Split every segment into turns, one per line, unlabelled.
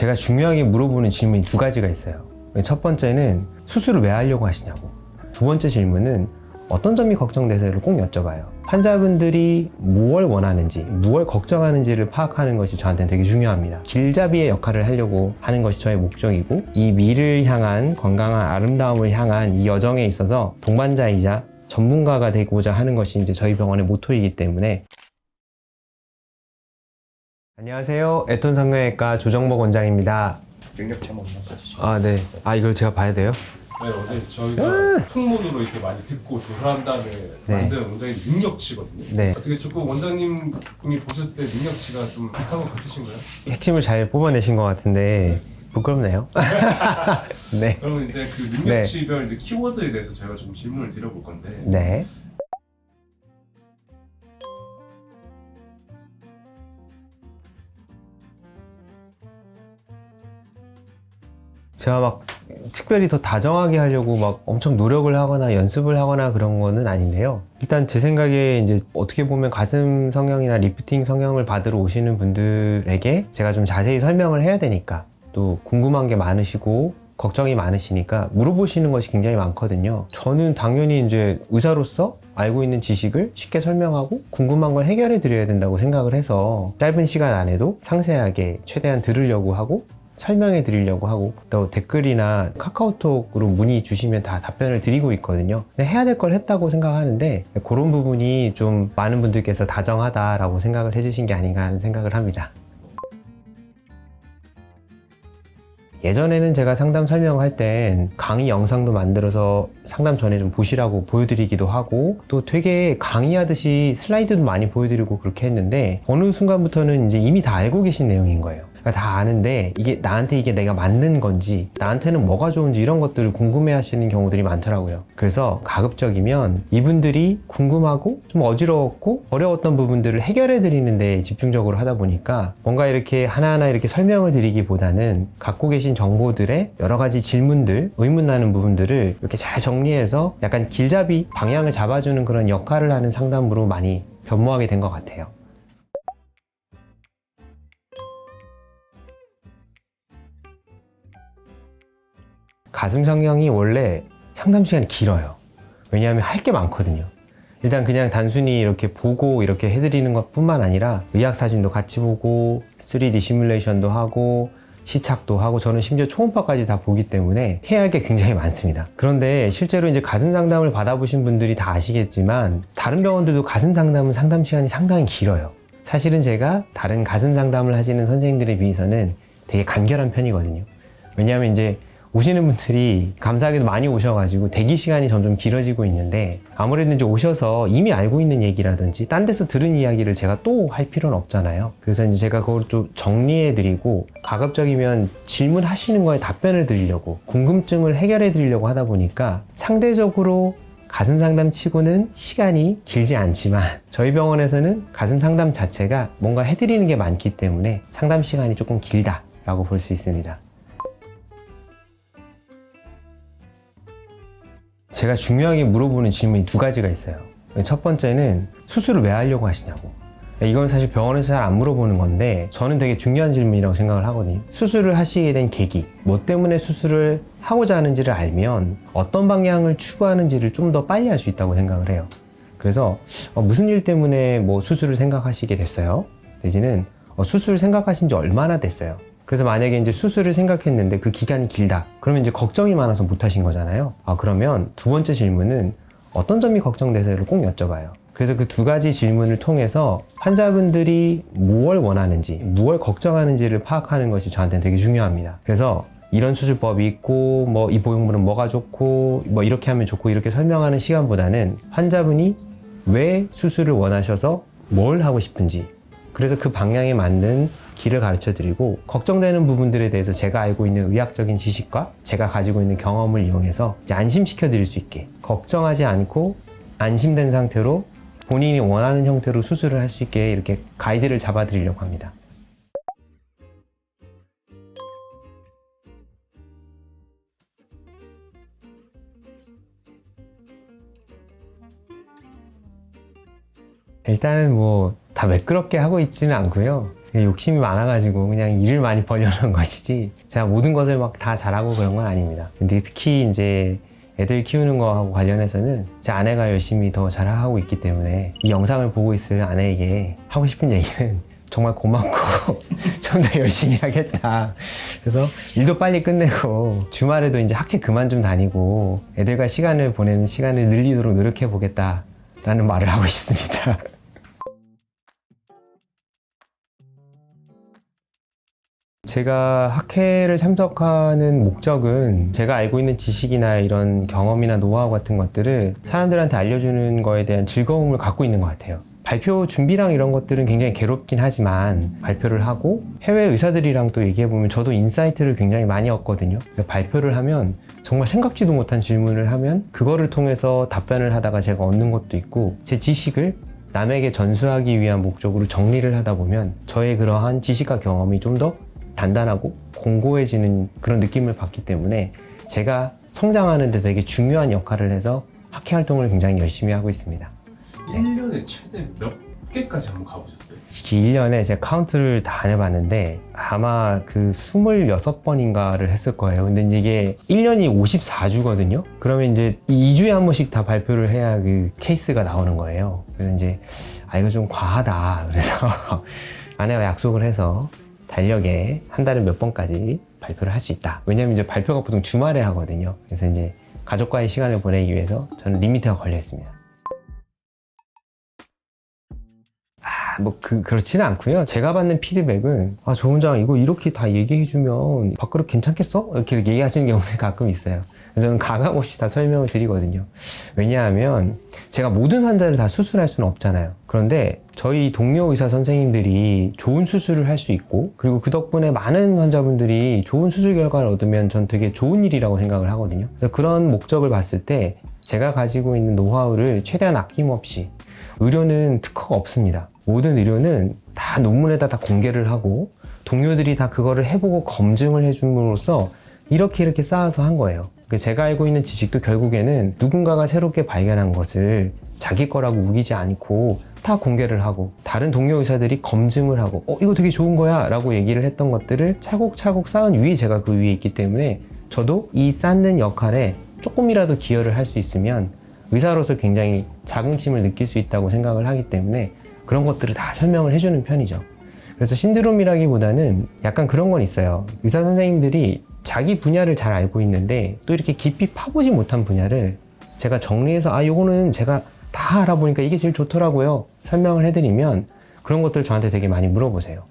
제가 중요하게 물어보는 질문이 두 가지가 있어요. 첫 번째는 수술을 왜 하려고 하시냐고. 두 번째 질문은 어떤 점이 걱정돼서를 꼭 여쭤봐요. 환자분들이 무엇을 원하는지, 무엇을 걱정하는지를 파악하는 것이 저한테는 되게 중요합니다. 길잡이의 역할을 하려고 하는 것이 저의 목적이고, 이 미를 향한 건강한 아름다움을 향한 이 여정에 있어서 동반자이자 전문가가 되고자 하는 것이 이제 저희 병원의 모토이기 때문에. 안녕하세요. 애톤 성형외과 조정복 원장입니다.
능력치 한번 봐주시죠.
아, 네. 아, 이걸 제가 봐야 돼요?
네, 어제 저희가 풍문으로 이렇게 많이 듣고 조사한 다음에 만든 원장님 능력치거든요.
네.
어떻게 조금 원장님이 보셨을 때 능력치가 좀 비슷한 것 같으신가요?
핵심을 잘 뽑아내신 것 같은데 부끄럽네요. 네.
그러면 이제 그 능력치별 이제 키워드에 대해서 제가 좀 질문을 드려볼 건데
네. 제가 막 특별히 더 다정하게 하려고 막 엄청 노력을 하거나 연습을 하거나 그런 거는 아닌데요. 일단 제 생각에 이제 어떻게 보면 가슴 성형이나 리프팅 성형을 받으러 오시는 분들에게 제가 좀 자세히 설명을 해야 되니까, 또 궁금한 게 많으시고 걱정이 많으시니까 물어보시는 것이 굉장히 많거든요. 저는 당연히 이제 의사로서 알고 있는 지식을 쉽게 설명하고 궁금한 걸 해결해 드려야 된다고 생각을 해서 짧은 시간 안에도 상세하게 최대한 들으려고 하고 설명해 드리려고 하고, 또 댓글이나 카카오톡으로 문의 주시면 다 답변을 드리고 있거든요. 해야 될 걸 했다고 생각하는데 그런 부분이 좀 많은 분들께서 다정하다라고 생각을 해주신 게 아닌가 하는 생각을 합니다. 예전에는 제가 상담 설명할 땐 강의 영상도 만들어서 상담 전에 좀 보시라고 보여드리기도 하고, 또 되게 강의하듯이 슬라이드도 많이 보여드리고 그렇게 했는데, 어느 순간부터는 이제 이미 다 알고 계신 내용인 거예요. 그러니까 다 아는데 나한테 이게 내가 맞는 건지, 나한테는 뭐가 좋은지 이런 것들을 궁금해 하시는 경우들이 많더라고요. 그래서 가급적이면 이분들이 궁금하고 좀 어지러웠고 어려웠던 부분들을 해결해 드리는 데 집중적으로 하다 보니까 뭔가 이렇게 하나하나 이렇게 설명을 드리기보다는 갖고 계신 정보들의 여러 가지 질문들, 의문 나는 부분들을 이렇게 잘 정리해서 약간 길잡이 방향을 잡아주는 그런 역할을 하는 상담으로 많이 변모하게 된 것 같아요. 가슴 성형이 원래 상담 시간이 길어요. 왜냐하면 할 게 많거든요. 일단 그냥 단순히 이렇게 보고 이렇게 해드리는 것 뿐만 아니라 의학 사진도 같이 보고 3D 시뮬레이션도 하고 시착도 하고, 저는 심지어 초음파까지 다 보기 때문에 해야 할 게 굉장히 많습니다. 그런데 실제로 이제 가슴 상담을 받아보신 분들이 다 아시겠지만 다른 병원들도 가슴 상담은 상담 시간이 상당히 길어요. 사실은 제가 다른 가슴 상담을 하시는 선생님들에 비해서는 되게 간결한 편이거든요. 왜냐하면 이제 오시는 분들이 감사하게도 많이 오셔가지고 대기 시간이 점점 길어지고 있는데, 아무래도 이제 오셔서 이미 알고 있는 얘기라든지 딴 데서 들은 이야기를 제가 또 할 필요는 없잖아요. 그래서 이제 제가 그걸 좀 정리해드리고 가급적이면 질문하시는 거에 답변을 드리려고, 궁금증을 해결해 드리려고 하다 보니까 상대적으로 가슴 상담 치고는 시간이 길지 않지만, 저희 병원에서는 가슴 상담 자체가 뭔가 해드리는 게 많기 때문에 상담 시간이 조금 길다라고 볼 수 있습니다. 제가 중요하게 물어보는 질문이 두 가지가 있어요. 첫 번째는 수술을 왜 하려고 하시냐고. 이건 사실 병원에서 잘 안 물어보는 건데 저는 되게 중요한 질문이라고 생각을 하거든요. 수술을 하시게 된 계기, 뭐 때문에 수술을 하고자 하는지를 알면 어떤 방향을 추구하는지를 좀 더 빨리 알 수 있다고 생각을 해요. 그래서 무슨 일 때문에 뭐 수술을 생각하시게 됐어요? 내지는 수술을 생각하신 지 얼마나 됐어요? 그래서 만약에 이제 수술을 생각했는데 그 기간이 길다, 그러면 이제 걱정이 많아서 못 하신 거잖아요. 그러면 두 번째 질문은 어떤 점이 걱정돼서를 꼭 여쭤봐요. 그래서 그 두 가지 질문을 통해서 환자분들이 무엇을 원하는지, 무엇을 걱정하는지를 파악하는 것이 저한테는 되게 중요합니다. 그래서 이런 수술법이 있고 뭐 이 보형물은 뭐가 좋고 뭐 이렇게 하면 좋고 이렇게 설명하는 시간보다는 환자분이 왜 수술을 원하셔서 뭘 하고 싶은지, 그래서 그 방향에 맞는 길을 가르쳐 드리고, 걱정되는 부분들에 대해서 제가 알고 있는 의학적인 지식과 제가 가지고 있는 경험을 이용해서 이제 안심시켜 드릴 수 있게, 걱정하지 않고 안심된 상태로 본인이 원하는 형태로 수술을 할 수 있게 이렇게 가이드를 잡아 드리려고 합니다. 일단은 뭐 다 매끄럽게 하고 있지는 않고요. 그냥 욕심이 많아가지고 그냥 일을 많이 벌려는 것이지 제가 모든 것을 막 다 잘하고 그런 건 아닙니다. 근데 특히 이제 애들 키우는 거하고 관련해서는 제 아내가 열심히 더 잘하고 있기 때문에 이 영상을 보고 있을 아내에게 하고 싶은 얘기는 정말 고맙고 좀 더 열심히 하겠다. 그래서 일도 빨리 끝내고 주말에도 이제 학회 그만 좀 다니고 애들과 시간을 보내는 시간을 늘리도록 노력해 보겠다라는 말을 하고 싶습니다. 제가 학회를 참석하는 목적은 제가 알고 있는 지식이나 이런 경험이나 노하우 같은 것들을 사람들한테 알려주는 거에 대한 즐거움을 갖고 있는 것 같아요. 발표 준비랑 이런 것들은 굉장히 괴롭긴 하지만 발표를 하고 해외 의사들이랑 또 얘기해보면 저도 인사이트를 굉장히 많이 얻거든요. 발표를 하면 정말 생각지도 못한 질문을 하면 그거를 통해서 답변을 하다가 제가 얻는 것도 있고 제 지식을 남에게 전수하기 위한 목적으로 정리를 하다 보면 저의 그러한 지식과 경험이 좀 더 단단하고 공고해지는 그런 느낌을 받기 때문에 제가 성장하는 데 되게 중요한 역할을 해서 학회 활동을 굉장히 열심히 하고 있습니다.
1년에 최대 몇 개까지 한번 가보셨어요?
1년에 제가 카운트를 다 안 해봤는데 아마 그 26번인가를 했을 거예요. 근데 이게 1년이 54주거든요. 그러면 이제 2주에 한 번씩 다 발표를 해야 그 케이스가 나오는 거예요. 그래서 이제 이거 좀 과하다. 그래서 아내와 약속을 해서 달력에 한 달에 몇 번까지 발표를 할 수 있다. 왜냐면 이제 발표가 보통 주말에 하거든요. 그래서 이제 가족과의 시간을 보내기 위해서 저는 리미트가 걸려 있습니다. 그렇지는 않고요. 제가 받는 피드백은 조 원장 이거 이렇게 다 얘기해주면 밖으로 괜찮겠어? 이렇게 얘기하시는 경우가 가끔 있어요. 그래서 저는 가감없이 다 설명을 드리거든요. 왜냐하면 제가 모든 환자를 다 수술할 수는 없잖아요. 그런데 저희 동료 의사 선생님들이 좋은 수술을 할 수 있고 그리고 그 덕분에 많은 환자분들이 좋은 수술 결과를 얻으면 전 되게 좋은 일이라고 생각을 하거든요. 그래서 그런 목적을 봤을 때 제가 가지고 있는 노하우를 최대한 아낌없이 의료는 특허가 없습니다. 모든 의료는 다 논문에다 다 공개를 하고 동료들이 다 그거를 해보고 검증을 해줌으로써 이렇게 쌓아서 한 거예요. 제가 알고 있는 지식도 결국에는 누군가가 새롭게 발견한 것을 자기 거라고 우기지 않고 다 공개를 하고 다른 동료 의사들이 검증을 하고 이거 되게 좋은 거야 라고 얘기를 했던 것들을 차곡차곡 쌓은 위에 제가 그 위에 있기 때문에 저도 이 쌓는 역할에 조금이라도 기여를 할 수 있으면 의사로서 굉장히 자긍심을 느낄 수 있다고 생각을 하기 때문에 그런 것들을 다 설명을 해주는 편이죠. 그래서 신드롬이라기보다는 약간 그런 건 있어요. 의사 선생님들이 자기 분야를 잘 알고 있는데 또 이렇게 깊이 파보지 못한 분야를 제가 정리해서 요거는 제가 다 알아보니까 이게 제일 좋더라고요 설명을 해드리면 그런 것들 저한테 되게 많이 물어보세요.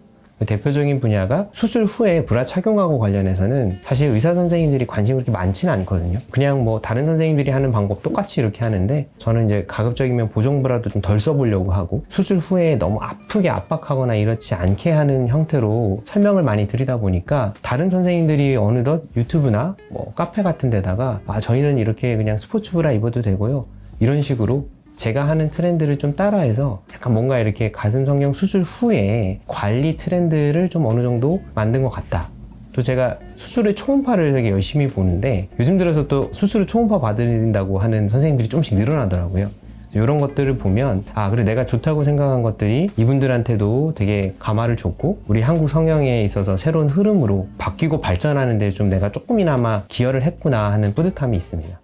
대표적인 분야가 수술 후에 브라 착용하고 관련해서는 사실 의사 선생님들이 관심이 그렇게 많지는 않거든요. 그냥 뭐 다른 선생님들이 하는 방법 똑같이 이렇게 하는데 저는 이제 가급적이면 보정브라도 좀 덜 써보려고 하고 수술 후에 너무 아프게 압박하거나 이렇지 않게 하는 형태로 설명을 많이 드리다 보니까 다른 선생님들이 어느덧 유튜브나 뭐 카페 같은 데다가 저희는 이렇게 그냥 스포츠 브라 입어도 되고요 이런 식으로 제가 하는 트렌드를 좀 따라해서 약간 뭔가 이렇게 가슴 성형 수술 후에 관리 트렌드를 좀 어느 정도 만든 것 같다. 또 제가 수술의 초음파를 되게 열심히 보는데 요즘 들어서 또 수술을 초음파 받는다고 하는 선생님들이 조금씩 늘어나더라고요. 이런 것들을 보면 그래 내가 좋다고 생각한 것들이 이분들한테도 되게 감화를 줬고 우리 한국 성형에 있어서 새로운 흐름으로 바뀌고 발전하는 데 좀 내가 조금이나마 기여를 했구나 하는 뿌듯함이 있습니다.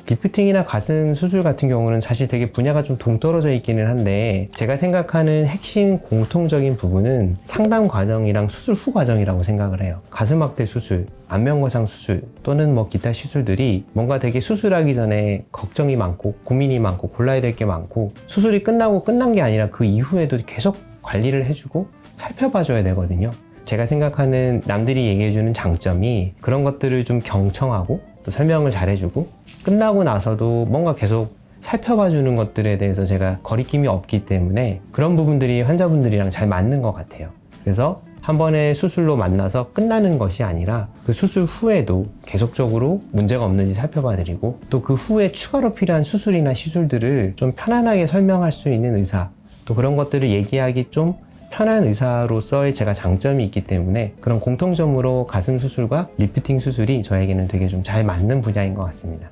리프팅이나 가슴 수술 같은 경우는 사실 되게 분야가 좀 동떨어져 있기는 한데 제가 생각하는 핵심 공통적인 부분은 상담 과정이랑 수술 후 과정이라고 생각을 해요. 가슴 확대 수술, 안면거상 수술 또는 뭐 기타 시술들이 뭔가 되게 수술하기 전에 걱정이 많고 고민이 많고 골라야 될 게 많고 수술이 끝나고 끝난 게 아니라 그 이후에도 계속 관리를 해주고 살펴봐줘야 되거든요. 제가 생각하는 남들이 얘기해주는 장점이 그런 것들을 좀 경청하고 또 설명을 잘해주고 끝나고 나서도 뭔가 계속 살펴봐주는 것들에 대해서 제가 거리낌이 없기 때문에 그런 부분들이 환자분들이랑 잘 맞는 것 같아요. 그래서 한 번의 수술로 만나서 끝나는 것이 아니라 그 수술 후에도 계속적으로 문제가 없는지 살펴봐드리고 또 그 후에 추가로 필요한 수술이나 시술들을 좀 편안하게 설명할 수 있는 의사 또 그런 것들을 얘기하기 좀 편한 의사로서의 제가 장점이 있기 때문에 그런 공통점으로 가슴 수술과 리프팅 수술이 저에게는 되게 좀 잘 맞는 분야인 것 같습니다.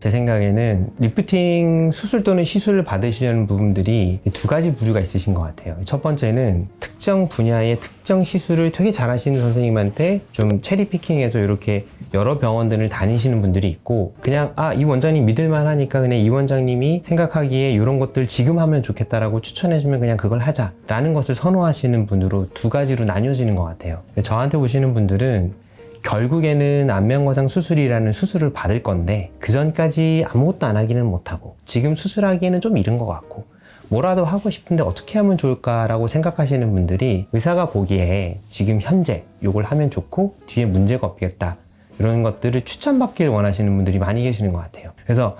제 생각에는 리프팅 수술 또는 시술을 받으시려는 부분들이 두 가지 부류가 있으신 것 같아요. 첫 번째는 특정 분야의 특정 시술을 되게 잘하시는 선생님한테 좀 체리피킹해서 이렇게 여러 병원들을 다니시는 분들이 있고, 그냥 이 원장님 믿을만 하니까 그냥 이 원장님이 생각하기에 이런 것들 지금 하면 좋겠다라고 추천해주면 그냥 그걸 하자 라는 것을 선호하시는 분으로 두 가지로 나뉘어지는 것 같아요. 저한테 오시는 분들은 결국에는 안면거상 수술이라는 수술을 받을 건데 그 전까지 아무것도 안 하기는 못하고 지금 수술하기에는 좀 이른 것 같고 뭐라도 하고 싶은데 어떻게 하면 좋을까라고 생각하시는 분들이 의사가 보기에 지금 현재 요걸 하면 좋고 뒤에 문제가 없겠다 이런 것들을 추천받기를 원하시는 분들이 많이 계시는 것 같아요. 그래서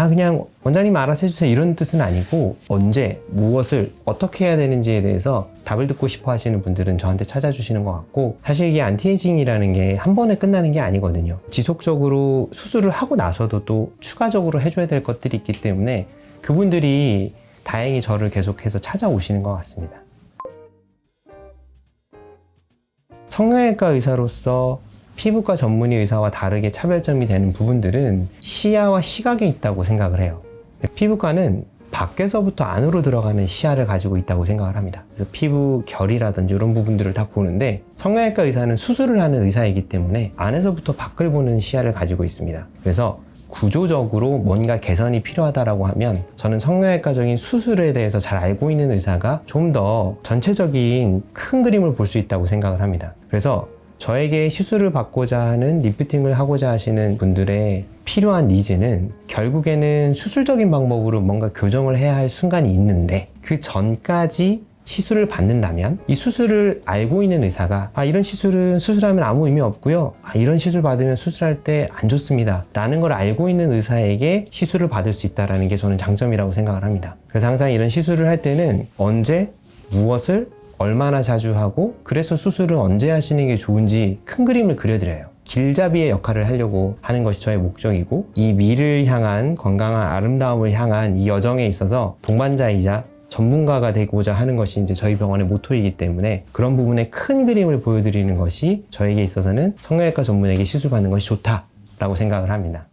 그냥 원장님 알아서 해주세요 이런 뜻은 아니고, 언제 무엇을 어떻게 해야 되는지에 대해서 답을 듣고 싶어 하시는 분들은 저한테 찾아주시는 것 같고, 사실 이게 안티에이징이라는 게 한 번에 끝나는 게 아니거든요. 지속적으로 수술을 하고 나서도 또 추가적으로 해줘야 될 것들이 있기 때문에 그분들이 다행히 저를 계속해서 찾아오시는 것 같습니다. 성형외과 의사로서 피부과 전문의 의사와 다르게 차별점이 되는 부분들은 시야와 시각에 있다고 생각을 해요. 피부과는 밖에서부터 안으로 들어가는 시야를 가지고 있다고 생각을 합니다. 그래서 피부 결이라든지 이런 부분들을 다 보는데, 성형외과 의사는 수술을 하는 의사이기 때문에 안에서부터 밖을 보는 시야를 가지고 있습니다. 그래서 구조적으로 뭔가 개선이 필요하다라고 하면 저는 성형외과적인 수술에 대해서 잘 알고 있는 의사가 좀 더 전체적인 큰 그림을 볼 수 있다고 생각을 합니다. 그래서 저에게 시술을 받고자 하는 리프팅을 하고자 하시는 분들의 필요한 니즈는 결국에는 수술적인 방법으로 뭔가 교정을 해야 할 순간이 있는데, 그 전까지 시술을 받는다면 이 수술을 알고 있는 의사가 이런 시술은 수술하면 아무 의미 없고요, 이런 시술 받으면 수술할 때 안 좋습니다 라는 걸 알고 있는 의사에게 시술을 받을 수 있다는 게 저는 장점이라고 생각을 합니다. 그래서 항상 이런 시술을 할 때는 언제 무엇을 얼마나 자주 하고, 그래서 수술은 언제 하시는 게 좋은지 큰 그림을 그려드려요. 길잡이의 역할을 하려고 하는 것이 저의 목적이고, 이 미를 향한 건강한 아름다움을 향한 이 여정에 있어서 동반자이자 전문가가 되고자 하는 것이 이제 저희 병원의 모토이기 때문에 그런 부분의 큰 그림을 보여드리는 것이 저에게 있어서는 성형외과 전문에게 시술받는 것이 좋다라고 생각을 합니다.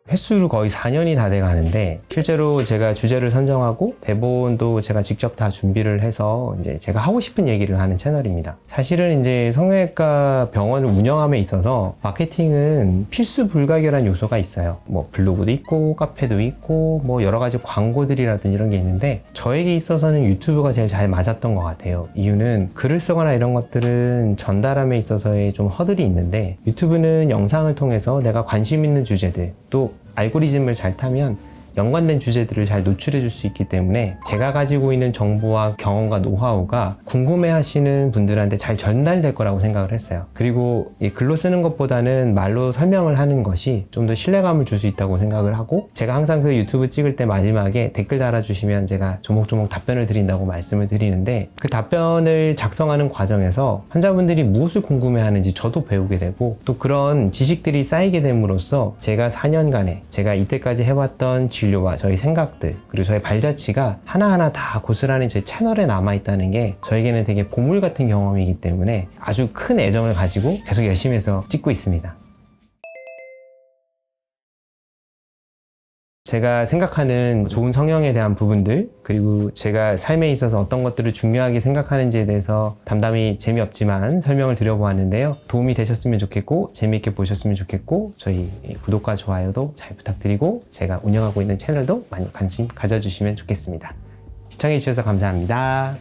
횟수로 거의 4년이 다 돼 가는데, 실제로 제가 주제를 선정하고 대본도 제가 직접 다 준비를 해서 이제 제가 하고 싶은 얘기를 하는 채널입니다. 사실은 이제 성형외과 병원을 운영함에 있어서 마케팅은 필수 불가결한 요소가 있어요. 뭐 블로그도 있고 카페도 있고 뭐 여러 가지 광고들이라든지 이런 게 있는데, 저에게 있어서는 유튜브가 제일 잘 맞았던 것 같아요. 이유는 글을 쓰거나 이런 것들은 전달함에 있어서의 좀 허들이 있는데, 유튜브는 영상을 통해서 내가 관심 있는 주제들, 또 알고리즘을 잘 타면 연관된 주제들을 잘 노출해 줄 수 있기 때문에 제가 가지고 있는 정보와 경험과 노하우가 궁금해 하시는 분들한테 잘 전달될 거라고 생각을 했어요. 그리고 이 글로 쓰는 것보다는 말로 설명을 하는 것이 좀 더 신뢰감을 줄 수 있다고 생각을 하고, 제가 항상 그 유튜브 찍을 때 마지막에 댓글 달아주시면 제가 조목조목 답변을 드린다고 말씀을 드리는데, 그 답변을 작성하는 과정에서 환자분들이 무엇을 궁금해 하는지 저도 배우게 되고, 또 그런 지식들이 쌓이게 됨으로써 제가 4년간에 제가 이때까지 해왔던 진료와 저희 생각들, 그리고 저희 발자취가 하나하나 다 고스란히 제 채널에 남아있다는 게 저에게는 되게 보물 같은 경험이기 때문에 아주 큰 애정을 가지고 계속 열심히 해서 찍고 있습니다. 제가 생각하는 좋은 성형에 대한 부분들, 그리고 제가 삶에 있어서 어떤 것들을 중요하게 생각하는지에 대해서 담담히 재미없지만 설명을 드려보았는데요. 도움이 되셨으면 좋겠고 재미있게 보셨으면 좋겠고, 저희 구독과 좋아요도 잘 부탁드리고 제가 운영하고 있는 채널도 많이 관심 가져주시면 좋겠습니다. 시청해주셔서 감사합니다.